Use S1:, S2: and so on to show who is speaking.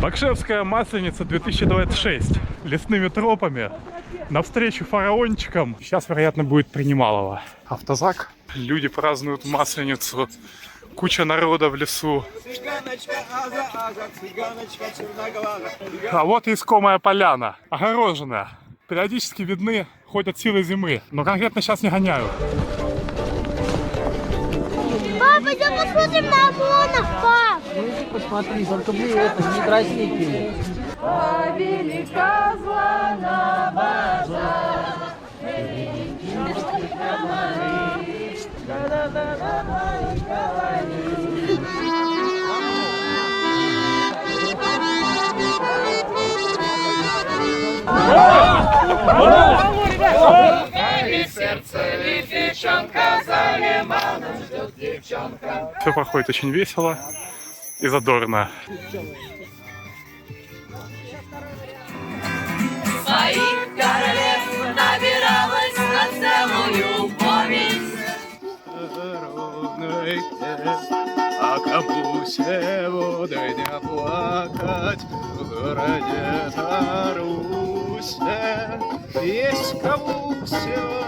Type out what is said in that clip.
S1: Бакшевская Масленица 2026. Лесными тропами. Навстречу фараончикам. Сейчас, вероятно, будет Принималово. Автозак. Люди празднуют Масленицу. Куча народа в лесу. А вот и искомая поляна. Огороженная. Периодически видны хоть от силы зимы. Но конкретно сейчас не гоняют.
S2: Папа, пойдем посмотрим на Амонов, пап!
S3: Ну, посмотри, только мне это не дразните.
S4: Велика звана бажа,
S1: Все проходит очень весело и задорно.
S4: своих королев набиралась на целую повесть.
S5: А кому сегодня плакать в городе Тарусе? Есть кому все